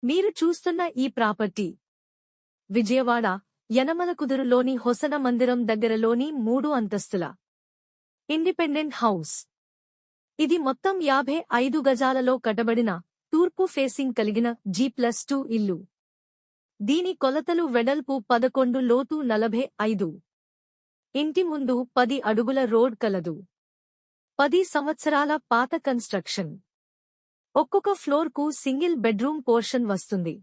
మీరు చూస్తున్న ఈ ప్రాపర్టీ విజయవాడ యనమలకుదురులోని హొసన మందిరం దగ్గరలోని 3 అంతస్తుల ఇండిపెండెంట్ హౌస్. ఇది మొత్తం 55 గజాలలో కట్టబడిన తూర్పు ఫేసింగ్ కలిగిన G+2 ఇల్లు. దీని కొలతలు వెడల్పు 11, లోతు 45. ఇంటి ముందు 10 అడుగుల రోడ్ కలదు. 10 సంవత్సరాల పాత కన్స్ట్రక్షన్. ఒక్కొక్క ఫ్లోర్కు సింగిల్ బెడ్రూమ్ పోర్షన్ వస్తుంది.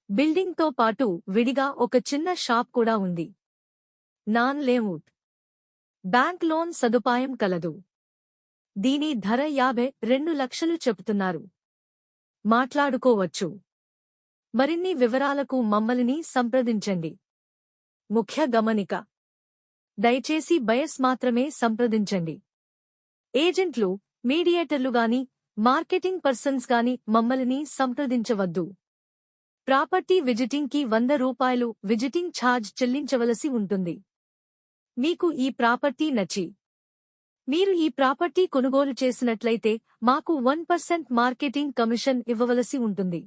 బిల్డింగ్తో పాటు విడిగా ఒక చిన్న షాప్ కూడా ఉంది. నాన్ లేఅవుట్ బ్యాంక్ లోన్ సదుపాయం కలదు. దీని ధర 52 లక్షలు చెబుతున్నారు. మాట్లాడుకోవచ్చు. మరిన్ని వివరాలకు మమ్మల్ని సంప్రదించండి. ముఖ్య గమనిక: దయచేసి బయర్స్ మాత్రమే సంప్రదించండి. ఏజెంట్లు, మీడియేటర్లు గాని, మార్కెటింగ్ పర్సన్స్ గాని మమ్మల్ని సంప్రదించవద్దు. ప్రాపర్టీ విజిటింగ్ కి ₹100 విజిటింగ్ ఛార్జ్ చెల్లించవలసి ఉంటుంది. మీకు ఈ ప్రాపర్టీ నచ్చి మీరు ఈ ప్రాపర్టీ కొనుగోలు చేసినట్లయితే మాకు 1% మార్కెటింగ్ కమిషన్ ఇవ్వవలసి ఉంటుంది.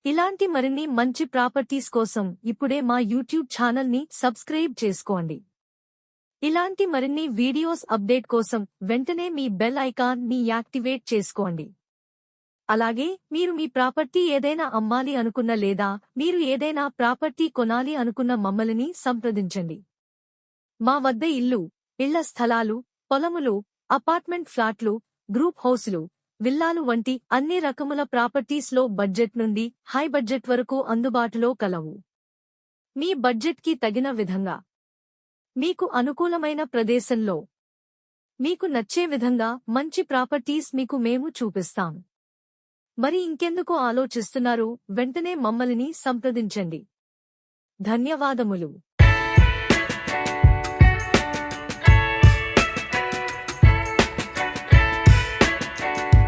ఇలాంటి మరిన్ని మంచి ప్రాపర్టీస్ కోసం ఇప్పుడే మా యూట్యూబ్ ఛానల్ని సబ్స్క్రైబ్ చేసుకోండి. ఇలాంటి మరిన్ని వీడియోస్ అప్డేట్ కోసం వెంటనే మీ బెల్ ఐకాన్ ని యాక్టివేట్ చేసుకోండి. అలాగే మీరు మీ ప్రాపర్టీ ఏదైనా అమ్మాలి అనుకున్న లేదా మీరు ఏదైనా ప్రాపర్టీ కొనాలి అనుకున్న మమ్మల్ని సంప్రదించండి. మా వద్ద ఇల్లు, ఇళ్ల స్థలాలు, పొలములు, అపార్ట్మెంట్ ఫ్లాట్లు, గ్రూప్ హౌసులు, విల్లాలు వంటి అన్ని రకముల ప్రాపర్టీస్లో బడ్జెట్ నుండి హై బడ్జెట్ వరకు అందుబాటులో కలవు. మీ బడ్జెట్కి తగిన విధంగా, మీకు అనుకూలమైన ప్రదేశంలో, మీకు నచ్చే విధంగా మంచి ప్రాపర్టీస్ మీకు మేము చూపిస్తాం. మరి ఇంకెందుకు ఆలోచిస్తున్నారు? వెంటనే మమ్మల్ని సంప్రదించండి. ధన్యవాదములు.